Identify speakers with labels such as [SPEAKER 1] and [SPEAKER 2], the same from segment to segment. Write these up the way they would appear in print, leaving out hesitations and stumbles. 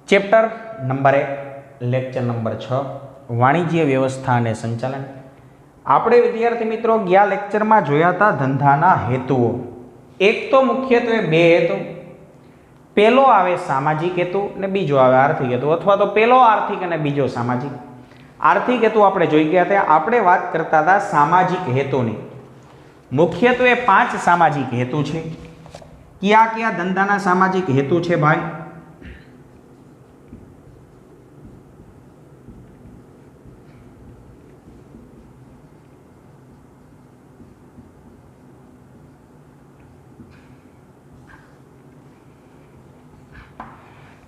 [SPEAKER 1] Chapter number 1 lecture number 6 વાણિજ્ય વ્યવસ્થા અને સંચાલન. આપણે વિદ્યાર્થી મિત્રો ગયા લેક્ચરમાં જોયા હતા ધંધાના હેતુઓ. એક તો મુખ્યત્વે બે હેતુ, પહેલો આવે સામાજિક હેતુ અને બીજો આવે આર્થિક હેતુ, અથવા તો પહેલો આર્થિક અને બીજો સામાજિક. આર્થિક હેતુ આપણે જોઈ ગયા હતા. આપણે વાત કરતા હતા સામાજિક હેતુની. મુખ્યત્વે 5 સામાજિક હેતુ છે. કયા કયા ધંધાના સામાજિક હેતુ છે ભાઈ?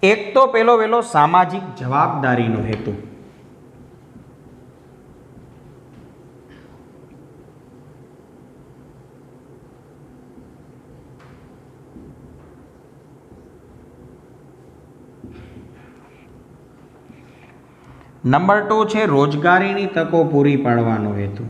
[SPEAKER 1] એક તો પેલો વેલો સામાજિક જવાબદારીનો હેતુ. નંબર 2 છે રોજગારીની તકો પૂરી પાડવાનો હેતુ.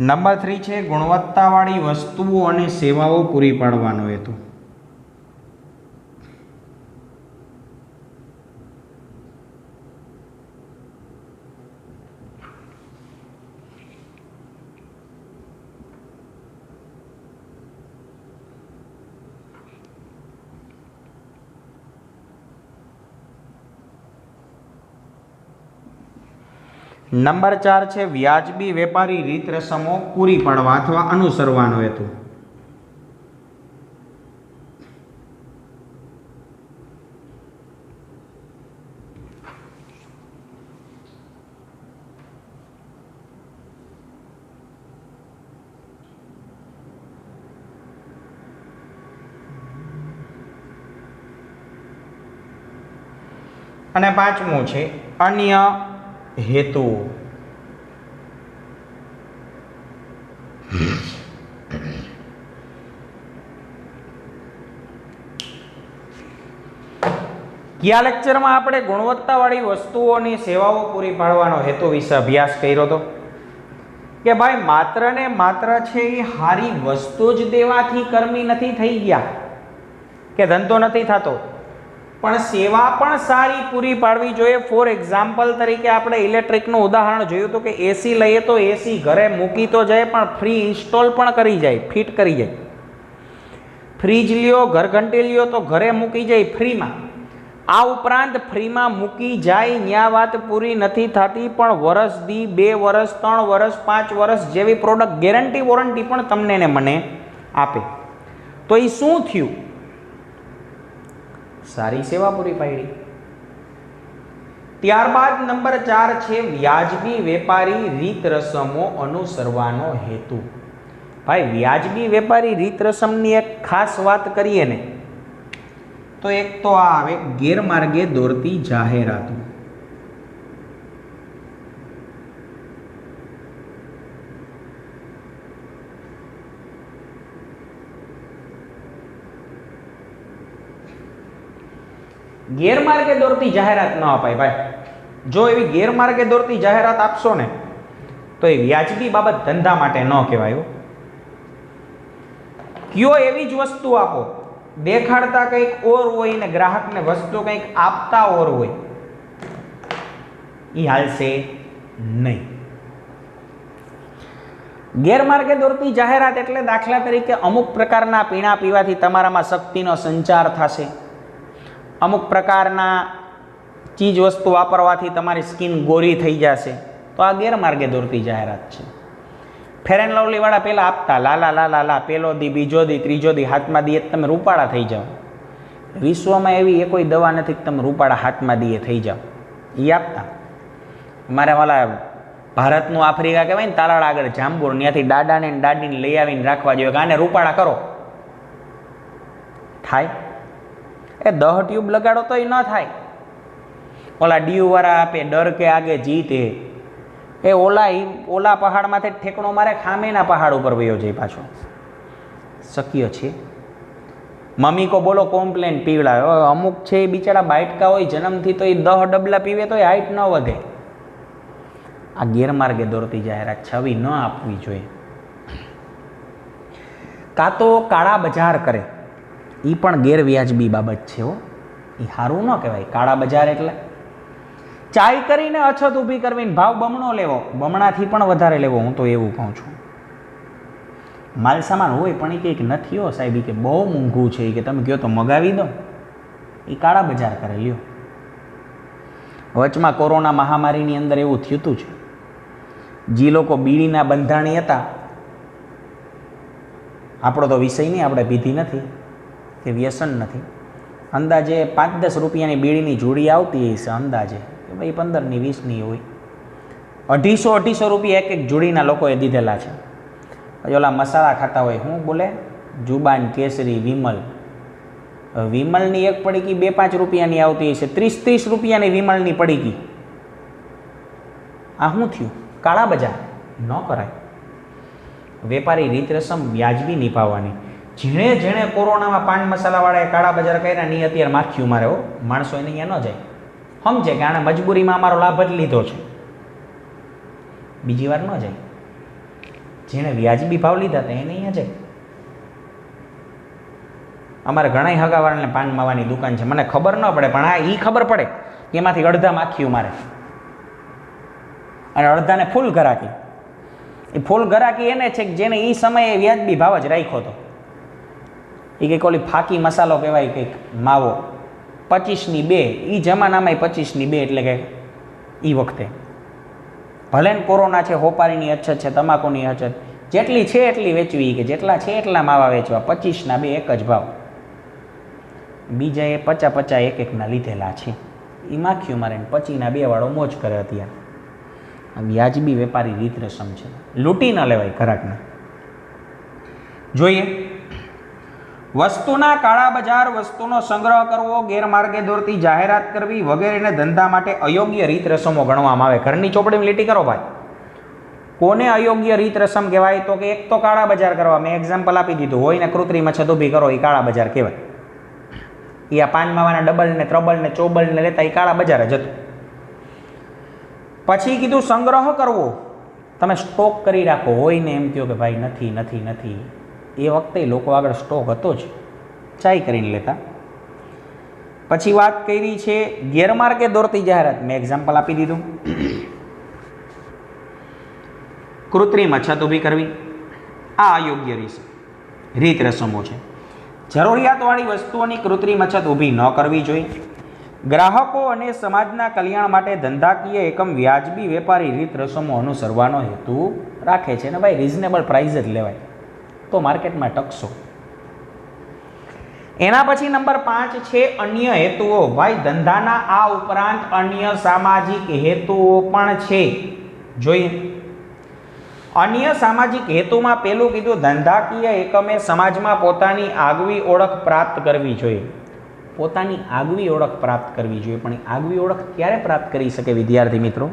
[SPEAKER 1] નંબર 3 છે ગુણવત્તાવાળી વસ્તુઓ અને સેવાઓ પૂરી પાડવાનો હેતુ. નંબર 4 છે વ્યાજબી વેપારી રીત રસમો પૂરી પાડવા અથવા અનુસરવાનો હેતુ. અને 5મું છે અન્ય હેતુ. ગયા લેક્ચરમાં આપણે ગુણવત્તાવાળી વસ્તુઓની સેવાઓ પૂરી પાડવાનો હેતુ વિશે અભ્યાસ કર્યો હતો કે ભાઈ માત્ર ને માત્ર છે એ સારી વસ્તુ જ દેવાથી કર્મી નથી થઈ ગયા કે ધંધો નથી થતો, પણ સેવા પણ સારી પૂરી પાડવી જોઈએ. ફોર એક્ઝામ્પલ તરીકે આપણે ઇલેક્ટ્રિકનું ઉદાહરણ જોયું હતું કે એસી લઈએ તો એસી ઘરે મૂકી તો જાય પણ ફ્રી ઇન્સ્ટોલ પણ કરી જાય, ફિટ કરી જાય. ફ્રીજ લ્યો, ઘરઘંટી લ્યો તો ઘરે મૂકી જાય ફ્રીમાં. આ ઉપરાંત ફ્રીમાં મૂકી જાય ન્યા વાત પૂરી નથી થતી, પણ વર્ષ દી 2 વર્ષ 3 વર્ષ 5 વર્ષ જેવી પ્રોડક્ટ ગેરંટી વોરંટી પણ તમને ને મને આપે. તો એ શું થયું? સારી સેવા પૂરી પાડી. ત્યારબાદ નંબર 4 છે વ્યાજબી વેપારી રીત રસમો અનુસરવાનો હેતુ. ભાઈ વ્યાજબી વેપારી રીત રસમની એક ખાસ વાત કરીએ ને તો એક તો આ આવે ગેરમાર્ગે દોરતી જાહેરાતો. ગેરમાર્ગે દોરતી જાહેરાત ન અપાય ભાઈ. જો એવી ગેરમાર્ગે દોરતી જાહેરાત આપશો ને તો એ વ્યાજબી બાબત ધંધા માટે ન કહેવાય. કયો એવી જ વસ્તુ આપો, દેખાડતા કંઈક ઓર હોય ને ગ્રાહકને વસ્તુ કંઈક આપતા ઓર હોય, એ હાલશે નહીં. ગેરમાર્ગે દોરતી જાહેરાત એટલે દાખલા તરીકે અમુક પ્રકારના પીણા પીવાથી તમારામાં શક્તિનો સંચાર થશે, અમુક પ્રકારના ચીજ વસ્તુ વાપરવાથી તમારી સ્કિન ગોરી થઈ જશે, તો આ ગેરમાર્ગે દોરતી જાહેરાત છે. ફેર એન્ડ લવલી વાળા પહેલાં આપતા લાલા લાલા લા, પહેલો દી બીજો દી ત્રીજો દી હાથમાં દીએ તમે રૂપાળા થઈ જાઓ. વિશ્વમાં એવી એ કોઈ દવા નથી કે તમે રૂપાળા હાથમાં દીએ થઈ જાઓ. એ આપતા. અમારે વાલા ભારતનું આફ્રિકા કહેવાય ને તાલાળા આગળ જાંબુર, ત્યાંથી દાદાને દાદીને લઈ આવીને રાખવા જોઈએ કે આને રૂપાળા કરો. થાય? એ 10 ટ્યુબ લગાડો તો એ ન થાય. ઓલા ડીયુ વાળા આપે ડર કે આગે જીત એ ઓલા પહાડમાંથી ઠેકણો મારે ખામેના પહાડ ઉપર વયો જાય પાછો. શક્ય છે? મમ્મી કો બોલો કોમ્પ્લેન પીવડા. અમુક છે એ બિચારા બાઇટકા હોય જન્મથી, તો એ 10 ડબલા પીવે તો એ હાઈટ ન વધે. આ ગેરમાર્ગે દોરતી જાહેરાત છબી ન આપવી જોઈએ. કાં તો કાળા બજાર કરે, એ પણ ગેરવ્યાજબી બાબત છે હો. એ સારું ન કહેવાય. કાળા બજાર એટલે ચાઈ કરીને અછત ઊભી કરવીને ભાવ બમણો લેવો, બમણાથી પણ વધારે લેવો. હું તો એવું કહું છું. માલ સામાન હોય પણ એ કંઈક નથી હો સાહેબ, કે બહુ મોંઘું છે, કે તમે કહો તો મગાવી દો. એ કાળા બજાર કરે લ્યો. વચમાં કોરોના મહામારીની અંદર એવું થયું હતું છે. જે લોકો બીડીના બંધાણી હતા, આપણો તો વિષય નહીં, આપણે પીધી નથી કે વ્યસન નથી, અંદાજે 5-10 રૂપિયાની બીડીની જોડી આવતી હશે અંદાજે, કે ભાઈ 15ની 20ની હોય. 250-250 રૂપિયા એક એક જોડીના લોકોએ દીધેલા છે. પછી ઓલા મસાલા ખાતા હોય, શું બોલે, જુબાન, કેસરી, વિમલ. વિમલની એક પડીકી 2-5 રૂપિયાની આવતી હશે, 30-30 રૂપિયાની વિમલની પડીકી. આ શું થયું? કાળા બજાર ન કરાય. વેપારી રીત રસમ વ્યાજબી નિભાવવાની. જેણે જેણે કોરોનામાં પાન મસાલાવાળાએ કાળા બજાર કર્યા નહીં અત્યારે માખ્યું મારે હો. માણસો એને અહીંયા ન જાય, સમજે કે આણે મજબૂરીમાં અમારો લાભ જ લીધો છે, બીજી વાર ન જાય. જેણે વ્યાજબી ભાવ લીધા હતા એને અહીંયા જાય. અમારે ઘણા હગાવાળાને પાન માવાની દુકાન છે, મને ખબર ન પડે પણ આ એ ખબર પડે કે એમાંથી અડધા માખ્યું મારે, અને અડધાને ફૂલ ઘરાકી. એ ફૂલ ઘરાકી એને છે કે જેને એ સમયે વ્યાજબી ભાવ જ રાખ્યો હતો. એ કંઈક ઓલી ફાકી મસાલો કહેવાય, કંઈક માવો 25ની 2, એ જમાનામાં 25ની 2, એટલે કે એ વખતે ભલે ને કોરોના છે, હોપારીની અછત છે, તમાકુની અછત, જેટલી છે એટલી વેચવી, કે જેટલા છે એટલા માવા વેચવા. 25ના 2 એક જ ભાવ. બીજાએ 50-50 એક-એકના લીધેલા છે. એ માખ્યું મારે 25ના 2 વાળો મોજ કરે અત્યારે. આ વ્યાજબી વેપારી રીત રસમ છે, લૂંટી ન લેવાય ઘરાકને. જોઈએ વસ્તુના કાળા બજાર, વસ્તુનો સંગ્રહ કરવો, ગેરમાર્ગે દોરતી જાહેરાત કરવી વગેરેને ધંધા માટે અયોગ્ય રીત રસમો ગણવામાં આવે. ઘરની ચોપડીમાં લીટી કરો ભાઈ. કોને અયોગ્ય રીત રસમ કહેવાય? તો કે એક તો કાળા બજાર કરવા, મેં એક્ઝામ્પલ આપી દીધું. હોય ને કૃત્રિમ અછત ઊભી કરો, એ કાળા બજાર કહેવાય. એ આ પાન માવાના ડબલ ને ત્રબલ ને ચોબલ ને લેતા એ કાળા બજાર જ હતું. પછી કીધું સંગ્રહ કરવો, તમે સ્ટોક કરી રાખો. હોય ને એમ કહો કે ભાઈ નથી નથી નથી, એ વખતે લોકો આગળ સ્ટોક હતો જ, ચાઈ કરીને લેતા. પછી વાત કરી છે ગેરમાર્ગે દોરતી જાહેરાત, મેં એક્ઝામ્પલ આપી દીધું. કૃત્રિમ અછત ઊભી કરવી, આ અયોગ્ય રીત રસમો છે. જરૂરિયાતવાળી વસ્તુઓની કૃત્રિમ અછત ઊભી ન કરવી જોઈએ. ગ્રાહકો અને સમાજના કલ્યાણ માટે ધંધાકીય એકમ વ્યાજબી વેપારી રીત રસમો અનુસરવાનો હેતુ રાખે છે. અને ભાઈ રિઝનેબલ પ્રાઇસ જ લેવાય તો માર્કેટમાં ટકશો. એના પછી નંબર 5 છે અન્ય હેતુઓ. ભાઈ ધંધાના આ ઉપરાંત અન્ય સામાજિક હેતુઓ પણ છે. જોઈએ અન્ય સામાજિક હેતુમાં પેલું કીધું, ધંધાકીય એકમે સમાજમાં પોતાની આગવી ઓળખ પ્રાપ્ત કરવી જોઈએ. પોતાની આગવી ઓળખ પ્રાપ્ત કરવી જોઈએ. પણ આગવી ઓળખ ક્યારે પ્રાપ્ત કરી શકે વિદ્યાર્થી મિત્રો?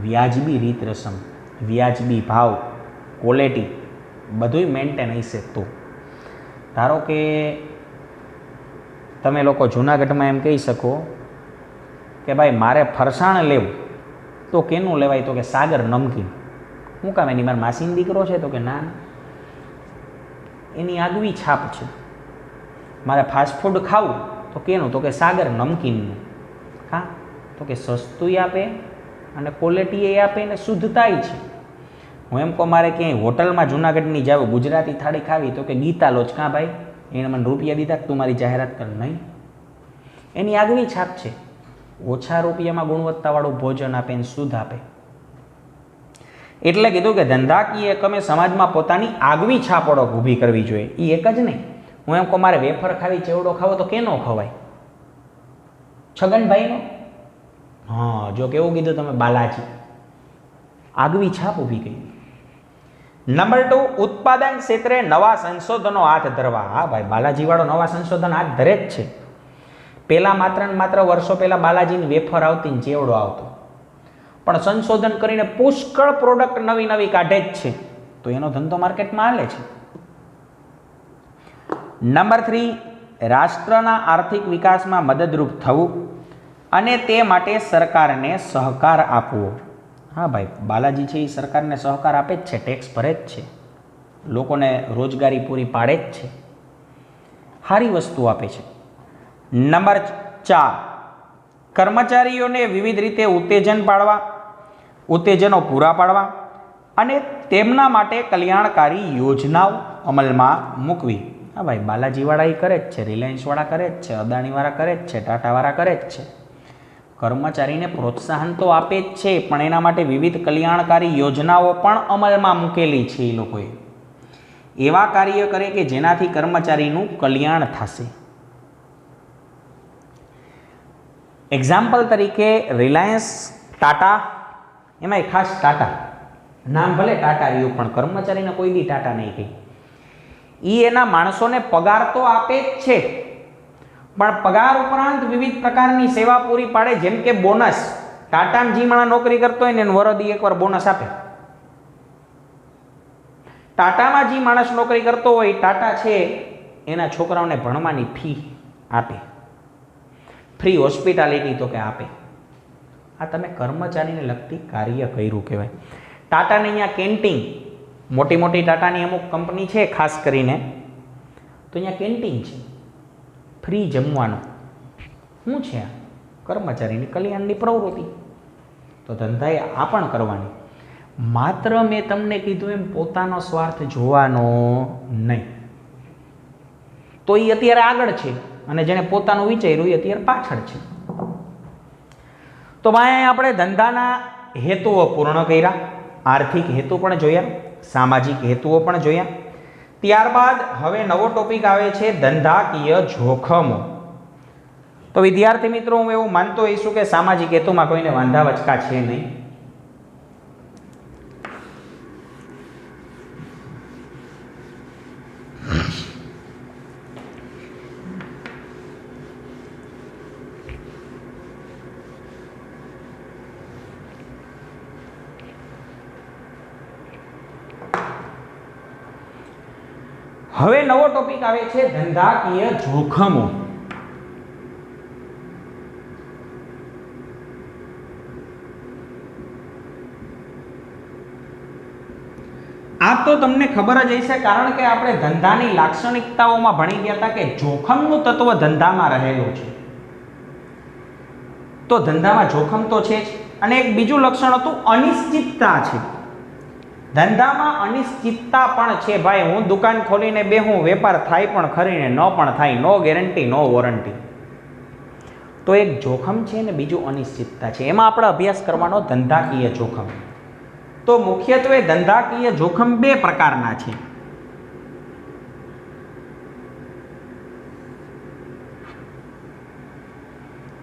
[SPEAKER 1] વ્યાજબી રીત રસમ, વ્યાજબી ભાવ, ક્વોલિટી બધુંય મેન્ટેન હશે તો. ધારો કે તમે લોકો જૂનાગઢમાં એમ કહી શકો કે ભાઈ મારે ફરસાણ લેવું, તો કેનું લેવાય? તો કે સાગર નમકીન. શું કામ? એની મારા માસીનો દીકરો છે? તો કે ના, એની આગવી છાપ છે. મારે ફાસ્ટફૂડ ખાવું તો કેનું? તો કે સાગર નમકીનનું. હા, તો કે સસ્તુંય આપે અને ક્વોલિટી આપે ને શુદ્ધતાય છે. હું એમ કહું મારે ક્યાંય હોટલમાં જૂનાગઢની જાવ, ગુજરાતી થાળી ખાવી, તો કે ગીતા લોજ. કાં ભાઈ એને મને રૂપિયા દીધા તું મારી જાહેરાત કર? નહીં, એની આગવી છાપ છે. ઓછા રૂપિયામાં ગુણવત્તાવાળું ભોજન આપે ને શુદ્ધ આપે. એટલે કીધું કે ધંધાકીય એકમે સમાજમાં પોતાની આગવી છાપ ઓળખ ઊભી કરવી જોઈએ. એ એક જ નહીં. હું એમ કહું મારે વેફર ખાવી, ચેવડો ખાવો, તો કેનો ખવાય? છગનભાઈનો? હા, જો કેવું કીધું તમે? બાલાજી. આગવી છાપ ઊભી કરી. નંબર 2, ઉત્પાદન ક્ષેત્રે નવા સંશોધનો હાથ ધરવા. હા ભાઈ, બાલાજી વાળો નવા સંશોધન હાથ ધરે જ છે. પહેલા માત્ર ને માત્ર વર્ષો પહેલા બાલાજીની વેફર આવતી ને ચેવડો આવતો, પણ સંશોધન કરીને પુષ્કળ પ્રોડક્ટ નવી નવી કાઢે જ છે. તો એનો ધંધો માર્કેટમાં હાલે છે. નંબર 3, રાષ્ટ્રના આર્થિક વિકાસમાં મદદરૂપ થવું અને તે માટે સરકારને સહકાર આપવો. હા ભાઈ, બાલાજી છે એ સરકારને સહકાર આપે જ છે, ટેક્સ ભરે જ છે, લોકોને રોજગારી પૂરી પાડે જ છે, સારી વસ્તુ આપે છે. નંબર 4, કર્મચારીઓને વિવિધ રીતે ઉત્તેજનો પૂરા પાડવા અને તેમના માટે કલ્યાણકારી યોજનાઓ અમલમાં મૂકવી. હા ભાઈ, બાલાજીવાળા એ કરે જ છે, રિલાયન્સવાળા કરે જ છે, અદાણીવાળા કરે જ છે, ટાટાવાળા કરે જ છે. કર્મચારીને પ્રોત્સાહન તો આપે જ છે, પણ એના માટે વિવિધ કલ્યાણકારી યોજનાઓ પણ અમલમાં મૂકેલી છે. એ લોકોએ એવા કાર્ય કરે કે જેનાથી કર્મચારીનું કલ્યાણ થશે. એક્ઝામ્પલ તરીકે રિલાયન્સ, ટાટા, એમાંય ખાસ ટાટા, નામ ભલે ટાટા રહ્યું પણ કર્મચારીને કોઈ દી ટાટા નહીં કહી. એ એના માણસોને પગાર તો આપે જ છે, પણ પગાર ઉપરાંત વિવિધ પ્રકારની સેવા પૂરી પાડે. જેમ કે બોનસ, ટાટામાં જે માણસ નોકરી કરતો હોય ને એને વરદી એકવાર બોનસ આપે. ટાટામાં જે માણસ નોકરી કરતો હોય, ટાટા છે એના છોકરાઓને ભણવાની ફી આપે, ફ્રી હોસ્પિટાલિટી તો કે આપે. આ તમે કર્મચારીને લગતી કાર્ય કર્યું કહેવાય. ટાટાને અહીંયા કેન્ટીન, મોટી મોટી ટાટાની અમુક કંપની છે ખાસ કરીને, તો અહીંયા કેન્ટીન છે, ફ્રી જમવાનું. શું છે આ? કર્મચારીની કલ્યાણની પ્રવૃત્તિ. તો ધંધાએ આ પણ કરવાની. માત્ર મેં તમને કીધું એમ પોતાનો સ્વાર્થ જોવાનો નહીં. તો એ અત્યારે આગળ છે અને જેને પોતાનું વિચાર્યું એ અત્યારે પાછળ છે. તો ભાઈ આપણે ધંધાના હેતુઓ પૂર્ણ કર્યા, આર્થિક હેતુ પણ જોયા, સામાજિક હેતુઓ પણ જોયા. ત્યારબાદ હવે નવો ટોપિક આવે છે ધંધાકીય જોખમો. તો વિદ્યાર્થી મિત્રો, હું એવું માનતો હોઈશું કે સામાજિક હેતુમાં કોઈને વાંધા વચકા છે નહીં. હવે નવો ટોપિક આવે છે ધંધાકીય જોખમો. આ તો તમને ખબર જ હશે, કારણ કે આપણે ધંધાની લાક્ષણિકતાઓમાં ભણી ગયા હતા કે જોખમનું તત્વ ધંધામાં રહેલું છે. તો ધંધામાં જોખમ તો છે જ, અને એક બીજું લક્ષણ હતું અનિશ્ચિતતા છે. ધંધામાં અનિશ્ચિતતા પણ છે. ભાઈ, હું દુકાન ખોલીને બેહું, વેપાર થાય પણ ખરીને ન પણ થાય, નો ગેરંટી નો વોરંટી. તો એક જોખમ છે ને બીજું અનિશ્ચિતતા છે. એમાં આપણે અભ્યાસ કરવાનો ધંધાકીય જોખમ. તો મુખ્યત્વે ધંધાકીય જોખમ બે પ્રકારના છે.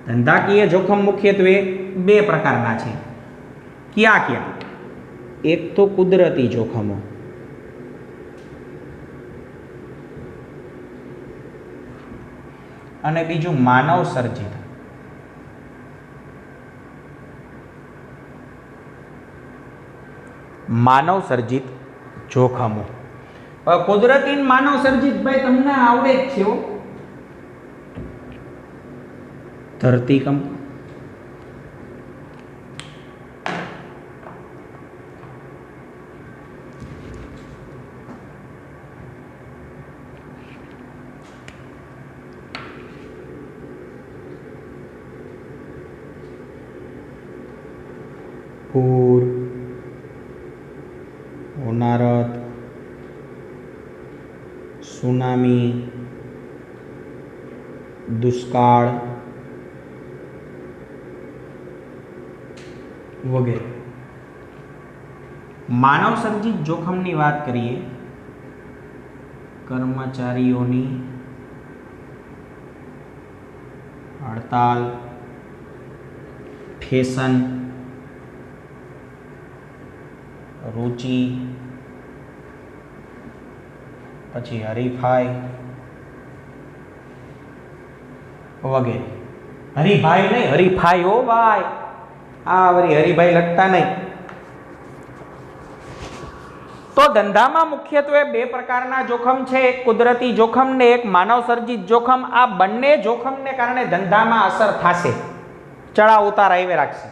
[SPEAKER 1] ધંધાકીય જોખમ મુખ્યત્વે બે પ્રકારના છે. ક્યાં ક્યાં? એક તો કુદરતી જોખમો, અને બીજું માનવ સર્જિત. માનવ સર્જિત જોખમો. કુદરતી માનવ સર્જિત ભાઈ તમને આવડે જ છે. ધરતીકંપ, પૂર, હોનારત, સુનામી, દુષ્કાળ વગેરે. માનવ સર્જિત જોખમની વાત કરીએ, કર્મચારીઓની હડતાલ, ફેશન, રુચિ, પછી હરીફાઈ વગેરે. હરીફાઈ નહીં, હરીફાઈ હો ભાઈ, આ વળી હરીફાઈ લખતા નહીં. તો ધંધામાં મુખ્યત્વે બે પ્રકારના જોખમ છે, એક કુદરતી જોખમ ને એક માનવ સર્જિત જોખમ. આ બંને જોખમને કારણે ધંધામાં અસર થશે, ચડાવ ઉતાર આવે રાખશે.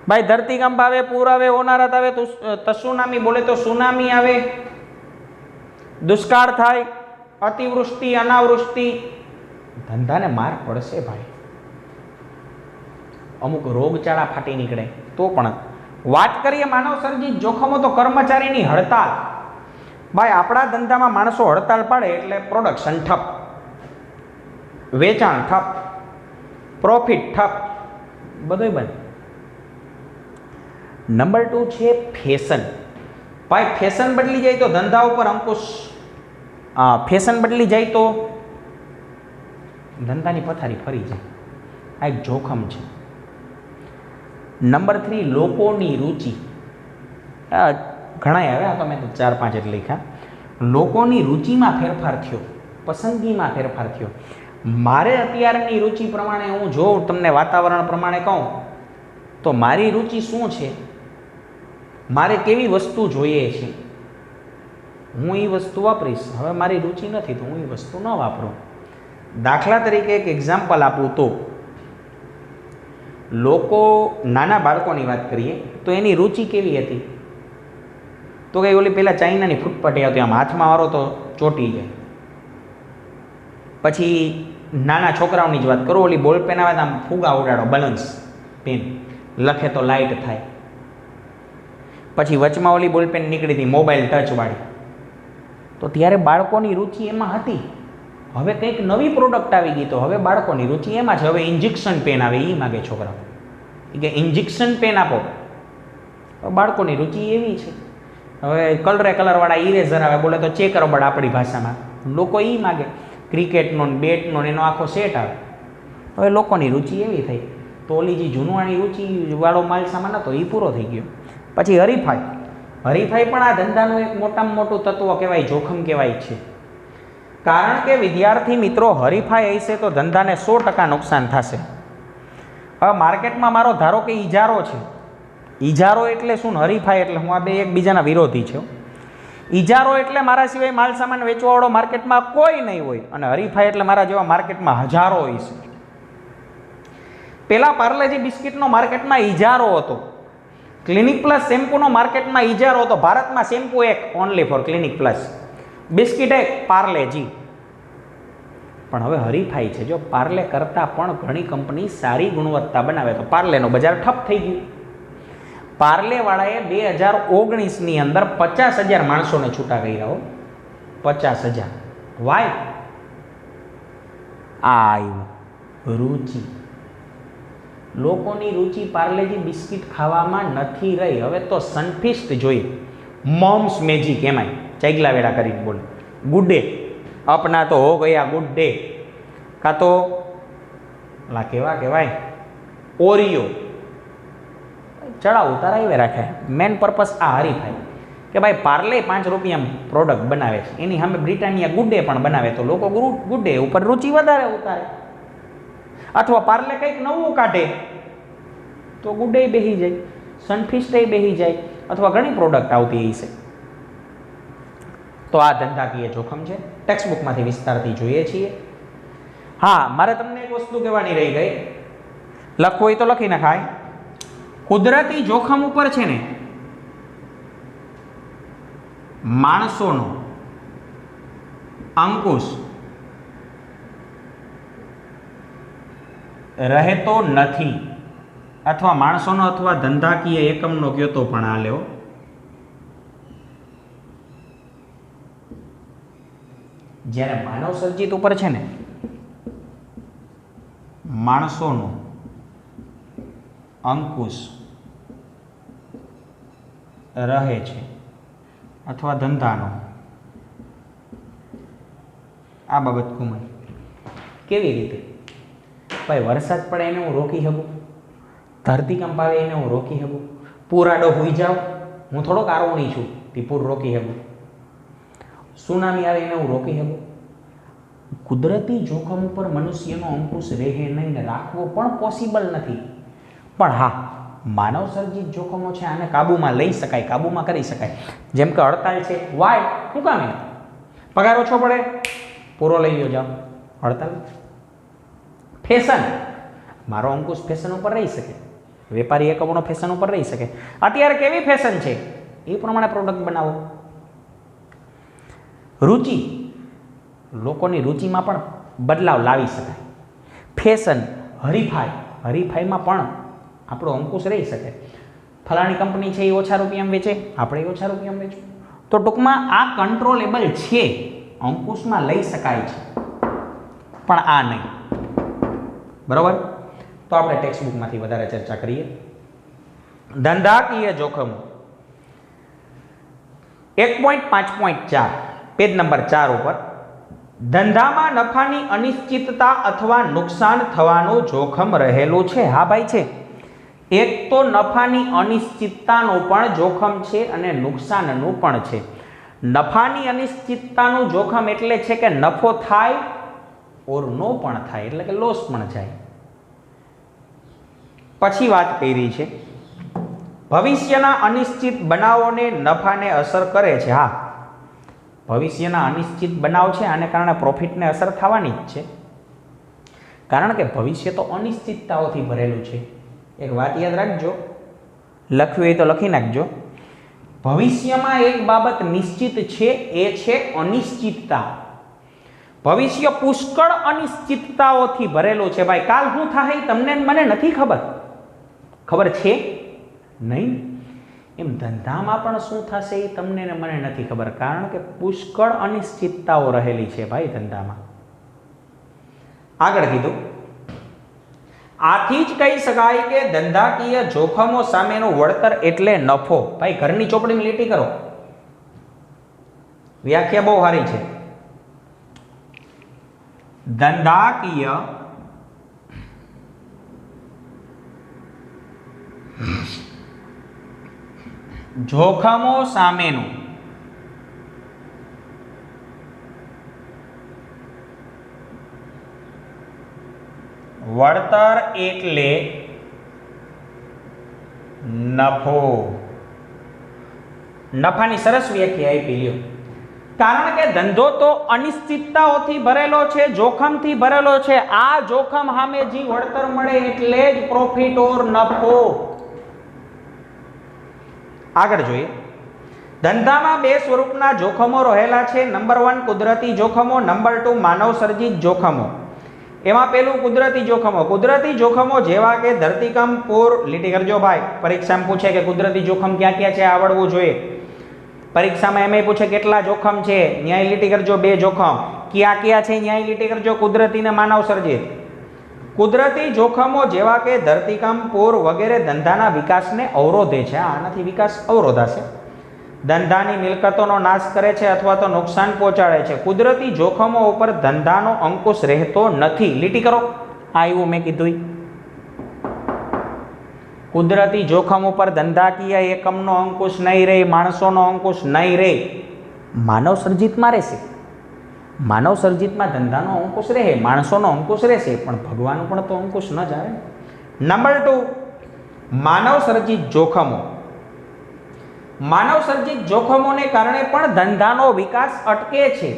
[SPEAKER 1] ભાઈ ધરતીકંપ આવે, પૂર આવે, હોનારત આવે, તસુનામી બોલે તો સુનામી આવે, દુષ્કાળ થાય, અતિવૃષ્ટિ, અનાવૃષ્ટિ, ધંધાને માર પડશે ભાઈ. અમુક રોગચાળા ફાટી નીકળે તો પણ. વાત કરીએ માનવ સર્જિત જોખમો તો કર્મચારીની હડતાલ. ભાઈ આપણા ધંધામાં માણસો હડતાલ પાડે એટલે પ્રોડક્શન ઠપ, વેચાણ ઠપ, પ્રોફિટ ઠપ, બધું બંધ. નંબર 2 છે ફેશન. ભાઈ ફેશન બદલી જાય તો ધંધા ઉપર અંકુશ, ફેશન બદલી જાય તો ધંધાની પથારી ફરી જાય. આ એક જોખમ છે. નંબર 3 લોકોની રુચિ. ઘણા આવે, આ તો મેં 4-5 એટલે લખ્યા. લોકોની રુચિમાં ફેરફાર થયો, પસંદગીમાં ફેરફાર થયો. મારે અત્યારની રુચિ પ્રમાણે હું જો તમને વાતાવરણ પ્રમાણે કહું તો મારી રુચિ શું છે, મારે કેવી વસ્તુ જોઈએ છે, હું એ વસ્તુ વાપરીશ. હવે મારી રુચિ નથી તો હું એ વસ્તુ ન વાપરું. દાખલા તરીકે એક એક્ઝામ્પલ આપું તો લોકો, નાના બાળકોની વાત કરીએ તો એની રુચિ કેવી હતી, તો કે ઓલી પહેલાં ચાઇનાની ફૂટપટ્ટી આવતી, આમ હાથમાં વાળો તો ચોંટી જાય. પછી નાના છોકરાઓની જ વાત કરો, ઓલી બોલ પેન આવે તો આમ ફુગા ઉડાડો, બેલેન્સ પેન લખે તો લાઇટ થાય. પછી વચમાં ઓલી બોલ પેન નીકળી હતી મોબાઈલ ટચવાળી, તો ત્યારે બાળકોની રુચિ એમાં હતી. હવે કંઈક નવી પ્રોડક્ટ આવી ગઈ તો હવે બાળકોની રુચિ એમાં છે. હવે ઇન્જેક્શન પેન આવે એ માગે છોકરાઓ, કે ઇન્જેક્શન પેન આપો. બાળકોની રુચિ એવી છે. હવે કલરવાળા ઇરેઝર આવે, બોલે તો ચેક રબડ આપણી ભાષામાં, લોકો એ માગે. ક્રિકેટનો બેટનો એનો આખો સેટ આવે. હવે લોકોની રુચિ એવી થઈ તો ઓલી જે જૂનવાણી રુચિવાળો માલ સામાન હતો એ પૂરો થઈ ગયો. પછી હરીફાઈ. હરીફાઈ પણ આ ધંધાનું એક મોટામાં મોટું તત્વ કહેવાય, જોખમ કહેવાય છે. કારણ કે વિદ્યાર્થી મિત્રો હરીફાઈ હશે તો ધંધાને 100% નુકસાન થશે. હવે માર્કેટમાં મારો ધારો કે ઇજારો છે. ઇજારો એટલે શું? હરીફાઈ એટલે હું આ બે એકબીજાના વિરોધી છે. ઇજારો એટલે મારા સિવાય માલ સામાન વેચવાવાળો માર્કેટમાં કોઈ નહીં હોય, અને હરીફાઈ એટલે મારા જેવા માર્કેટમાં હજારો હોય છે. પેલા પાર્લેજી બિસ્કિટનો માર્કેટમાં ઇજારો હતો, ક્લિનિક પ્લસ શેમ્પૂનો માર્કેટમાં ઇજારો હતો. ભારતમાં શેમ્પૂ એક, only for Clinic Plus, biscuit એક, પાર્લેજી. પણ હવે હરીફાઈ છે. જો પાર્લે કરતાં પણ ઘણી કંપની સારી ગુણવત્તા બનાવે તો પાર્લેનું બજાર ઠપ થઈ ગયું. પાર્લેવાળાએ 2019ની અંદર 50,000 માણસોને છૂટા કર્યા હો. 50,000. વાય? આ આવ્યું રુચિ. લોકોની રુચિ પાર્લેજી બિસ્કિટ ખાવામાં નથી રહી. હવે તો સનફિસ્ટ જોઈએ, મોમ્સ મેજિક, એમાંય ચાગલા વેડા કરીને બોલે, ગુડ ડે, અપના તો હો ગયા ગુડ ડે, કાં તો લા કેવા કહેવાય ઓરિયો. ચડાવ ઉતાર આવે રાખે. મેન પર્પસ આ હરીફાઈ કે ભાઈ પાર્લે 5 રૂપિયા પ્રોડક્ટ બનાવે છે, એની સામે બ્રિટાનિયા ગુડ ડે પણ બનાવે તો લોકો ગુડ ડે ઉપર રુચિ વધારે ઉતારે. અથવા પાર્લે કંઈક નવું કાઢે તો ગુડ ડે બેસી જાય, સનફિસ્ટ બેસી જાય, અથવા ઘણી પ્રોડક્ટ આવતી હશે. તો આ ધંધાકીય જોખમ છે, ટેક્સ્ટબુકમાંથી વિસ્તારથી જોઈએ છીએ. હા, મારે તમને એક વસ્તુ કહેવાની રહી ગઈ, લખવું હોય તો લખી નખાય. કુદરતી જોખમ ઉપર છે ને માણસોનો અંકુશ રહેતો નથી, અથવા માણસોનો અથવા ધંધાકીય એકમનો કયો તો પણ આ લેવો. જ્યારે માનવ સર્જિત ઉપર છે ને માણસોનો અંકુશ રહે છે, અથવા ધંધાનો, આ બાબત કુમાર કેવી રીતે? ભાઈ વરસાદ પડે એને હું રોકી શકું, ધરતીકંપ આવે એને હું રોકી શકું, પૂરાડો હોઈ જાવ, હું થોડોક આરોણી છું તે પૂર રોકી શકું, સુનામી આવે એને હું રોકી શકું. કુદરતી જોખમ ઉપર મનુષ્યનો અંકુશ રહે નહીં ને રાખવો પણ પોસિબલ નથી. પણ હા, માનવ સર્જિત જોખમો છે આને કાબૂમાં લઈ શકાય, કાબૂમાં કરી શકાય. જેમ કે હડતાલ છે. વાય શું કામ એને? પગાર ઓછો પડે, પૂરો લઈ લો જાઓ. હડતાલ. ફેશન, મારો અંકુશ ફેશન ઉપર રહી શકે, વેપારી એકમોનો ફેશન ઉપર રહી શકે. અત્યારે કેવી ફેશન છે એ પ્રમાણે પ્રોડક્ટ બનાવો. રુચિ, લોકોની રુચિમાં પણ બદલાવ લાવી શકાય. ફેશન, હરીફાઈ, હરીફાઈમાં પણ આપણો અંકુશ રહી શકે. ફલાણી કંપની છે એ ઓછા રૂપિયામાં વેચે, આપણે ઓછા રૂપિયામાં વેચવું. તો ટૂંકમાં આ કંટ્રોલેબલ છે, અંકુશમાં લઈ શકાય છે, પણ આ નહીં. બરોબર? તો આપણે ટેક્સ્ટ બુકમાંથી વધારે ચર્ચા કરીએ. ધંધાકીય જોખમો 1.5.4 પેજ નંબર 4 ઉપર ધંધામાં નફાની અનિશ્ચિતતા અથવા નુકસાન થવાનું જોખમ રહેલું છે. હા ભાઈ છે. એક તો નફાની અનિશ્ચિતતાનું પણ જોખમ છે અને નુકસાનનું પણ છે. નફાની અનિશ્ચિતતાનું જોખમ એટલે છે કે નફો થાય ઓર નો પણ થાય, એટલે કે લોસ પણ જાય. પછી વાત કરી છે ભવિષ્યના અનિશ્ચિત બનાવોને નફાને અસર કરે છે. હા, ભવિષ્યના અનિશ્ચિત બનાવ છે, આને કારણે પ્રોફિટને અસર થવાની જ છે, કારણ કે ભવિષ્ય તો અનિશ્ચિતતાઓથી ભરેલું છે. એક વાત યાદ રાખજો, લખ્યું હોય તો લખી નાખજો. ભવિષ્યમાં એક બાબત નિશ્ચિત છે, એ છે અનિશ્ચિતતા. ભવિષ્ય પુષ્કળ અનિશ્ચિતતાઓથી ભરેલું છે. ભાઈ કાલ શું થાય તમને મને નથી ખબર, ખબર છે નહીં. એમ ધંધામાં પણ શું થશે એ તમને ને મને નથી ખબર, કારણ કે પુષ્કળ અનિશ્ચિતતાઓ રહેલી છે ભાઈ ધંધામાં. આગળ કીધું, આથી જ કહી શકાય કે ધંધાકીય જોખમો સામેનું વળતર એટલે નફો. ભાઈ ઘરની ચોપડીની લીટી કરો, વ્યાખ્યા બહુ સારી છે. ધંધાકીય જોખમો સામેનું વળતર એટલે નફો. નફાની સરસ વ્યાખ્યા આપી લ્યો. કારણ કે ધંધો તો અનિશ્ચિતતાઓથી ભરેલો છે, જોખમથી ભરેલો છે. આ જોખમ સામે જે વળતર મળે એટલે જ પ્રોફિટ ઓર નફો. આગળ જોઈએ, ધંધામાં બે સ્વરૂપના જોખમો રહેલા છે. નંબર 1 કુદરતી જોખમો, નંબર 2 માનવ સર્જિત જોખમો. એમાં પેલું કુદરતી જોખમો. કુદરતી જોખમો જેવા કે ધરતીકંપ, પૂર, લીટી કરજો ભાઈ, પરીક્ષામાં પૂછે કે કુદરતી જોખમ ક્યાં ક્યાં છે, આવડવું જોઈએ. પરીક્ષામાં એમ પૂછે કેટલા જોખમ છે, ન્યાય લીટી કરજો 2 જોખમ. ક્યાં ક્યાં છે ન્યાય લીટી કરજો, કુદરતી ને માનવ સર્જિત. કુદરતી જોખમો જેવા કે ધરતીકંપ, પૂર વગેરે ધંધાના વિકાસને અવરોધે છે. આનાથી વિકાસ અવરોધાશે. ધંધાની મિલકતોનો નાશ કરે છે અથવા તો નુકસાન પહોંચાડે છે. કુદરતી જોખમો ઉપર ધંધાનો અંકુશ રહેતો નથી. લીટી કરો. આ એવું મેં કીધું. કુદરતી જોખમ ઉપર ધંધાકીય એકમનો અંકુશ નહીં રહે, માણસોનો અંકુશ નહીં રહે. માનવ સર્જિતમાં રહેશે. માનવ સર્જિતમાં ધંધાનો અંકુશ રહે, માણસોનો અંકુશ રહેશે, પણ ભગવાનનો પણ તો અંકુશ ન જ આવે. નંબર 2 માનવ સર્જિત જોખમો. માનવ સર્જિત જોખમોને કારણે પણ ધંધાનો વિકાસ અટકે છે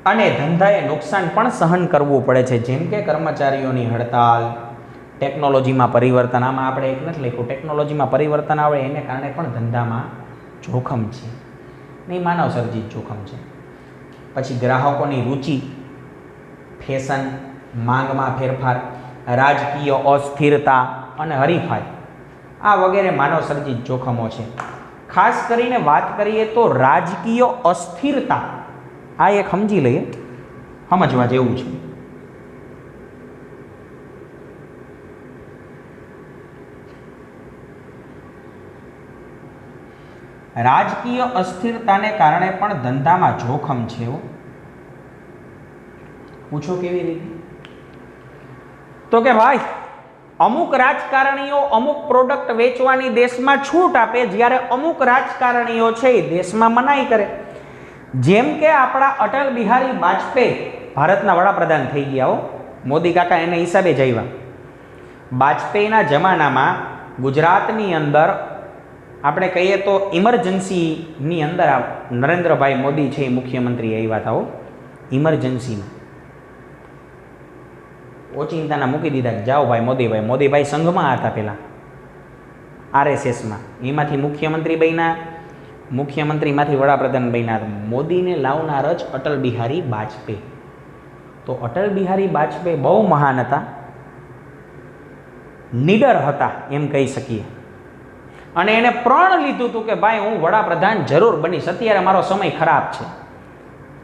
[SPEAKER 1] અને ધંધાએ નુકસાન પણ સહન કરવું પડે છે. જેમ કે કર્મચારીઓની હડતાલ, ટેકનોલોજીમાં પરિવર્તન. આમાં આપણે એક નથી લખ્યું, ટેકનોલોજીમાં પરિવર્તન આવે એને કારણે પણ ધંધામાં જોખમ છે, નહીં માનવ સર્જિત જોખમ છે. પછી ગ્રાહકોની રુચિ, ફેશન, માંગમાં ફેરફાર, રાજકીય અસ્થિરતા અને હરીફાઈ, આ વગેરે માનવ સર્જિત જોખમો છે. ખાસ કરીને વાત કરીએ તો રાજકીય અસ્થિરતા, આ એક સમજી લઈએ, સમજવા જેવું છે. રાજકીય અસ્થિરતાને કારણે પણ ધંધામાં જોખમ છે. પૂછો કેવી રીતે? તો કે ભાઈ અમુક રાજકારણીઓ અમુક પ્રોડક્ટ વેચવાની દેશમાં છૂટ આપે, જ્યારે અમુક રાજકારણીઓ છે એ દેશમાં મનાઈ કરે. જેમ કે આપણા અટલ બિહારી વાજપેયી ભારતના વડાપ્રધાન થઈ ગયા. મોદી કાકા એને હિસાબે જ આવ્યા. વાજપેયીના જમાનામાં ગુજરાતની અંદર આપણે કહીએ તો ઇમરજન્સીની અંદર નરેન્દ્રભાઈ મોદી છે એ મુખ્યમંત્રી આવ્યા હતા. ઇમરજન્સીમાં ઓચિંતાના મૂકી દીધા કે જાઓ ભાઈ મોદીભાઈ. મોદીભાઈ સંઘમાં હતા પહેલાં, RSSમાં. એમાંથી મુખ્યમંત્રી બન્યા, મુખ્યમંત્રીમાંથી વડાપ્રધાન બન્યા. મોદીને લાવનાર જ અટલ બિહારી વાજપેયી. તો અટલ બિહારી વાજપેયી બહુ મહાન હતા, નીડર હતા એમ કહી શકીએ. અને એને પ્રણ લીધું હતું કે ભાઈ હું વડાપ્રધાન જરૂર બનીશ. અત્યારે મારો સમય ખરાબ છે.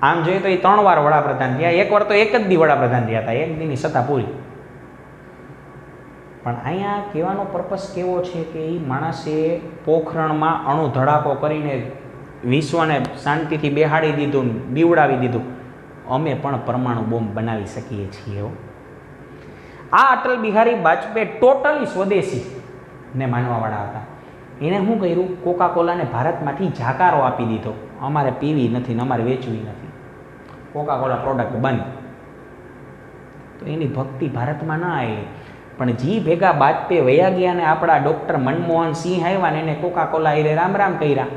[SPEAKER 1] આમ જોઈએ તો એ 3 વાર વડાપ્રધાન થયા. એક વાર તો એક જ દી વડાપ્રધાન થયા હતા, એક દીની સત્તા પૂરી. પણ અહીંયા કહેવાનો પર્પસ કેવો છે કે એ માણસે પોખરણમાં અણુ ધડાકો કરીને વિશ્વને શાંતિથી બેહાડી દીધું, બીવડાવી દીધું. અમે પણ પરમાણુ બોમ્બ બનાવી શકીએ છીએ. આ અટલ બિહારી વાજપેયી ટોટલી સ્વદેશી ને માનવાવાળા હતા. એને શું કર્યું, કોકા કોલાને ભારતમાંથી જાકારો આપી દીધો. અમારે પીવી નથી ને અમારે વેચવી નથી, કોકા કોલા પ્રોડક્ટ બંધ. તો એની ભક્તિ ભારતમાં ના આવી. પણ જી ભેગા વાજપેયી વયા ગયા ને આપણા ડૉક્ટર મનમોહન સિંહ આવ્યા ને એને કોકા કોલા એ રામ રામ કર્યા,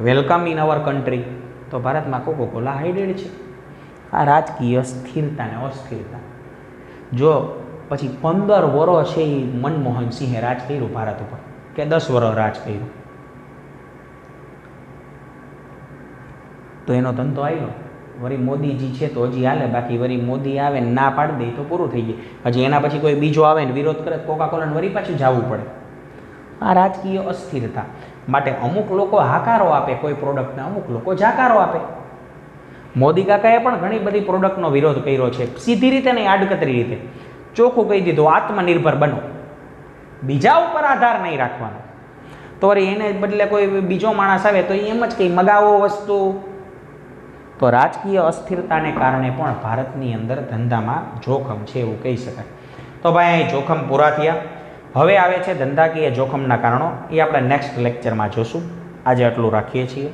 [SPEAKER 1] વેલકમ ઇન અવર કન્ટ્રી. તો ભારતમાં કોકા કોલા હાઇડેડ છે. આ રાજકીય સ્થિરતા ને અસ્થિરતા. જો પછી 15 વર્ષ છે એ મનમોહન સિંહે રાજ કર્યું ભારત ઉપર, કે 10 વર્ષ રાજ કર્યું, તો એનો ધંધો આવ્યો. વળી મોદીજી છે તો હજી હાલે, બાકી વળી મોદી આવે ને ના પાડી દે તો પૂરું થઈ જાય. હજી એના પછી કોઈ બીજો આવે ને વિરોધ કરે કોકા કોલાને વળી પાછું જવું પડે. આ રાજકીય અસ્થિરતા માટે અમુક લોકો હાકારો આપે કોઈ પ્રોડક્ટને, અમુક લોકો જાકારો આપે. મોદી કાકાએ પણ ઘણી બધી પ્રોડક્ટનો વિરોધ કર્યો છે, સીધી રીતે નહીં, આડકતરી રીતે. ચોખ્ખું કહી દીધું આત્મનિર્ભર બનો, બીજા ઉપર આધાર નહીં રાખવાનો. તો વળી એને બદલે કોઈ બીજો માણસ આવે તો એમ જ કંઈ મગાવો વસ્તુ. તો રાજકીય અસ્થિરતાને કારણે પણ ભારતની અંદર ધંધામાં જોખમ છે એવું કહી શકાય. તો ભાઈ અહીં જોખમ પૂરા થયા. હવે આવે છે ધંધાકીય જોખમના કારણો. એ આપણે નેક્સ્ટ લેક્ચરમાં જોશું. આજે આટલું રાખીએ છીએ.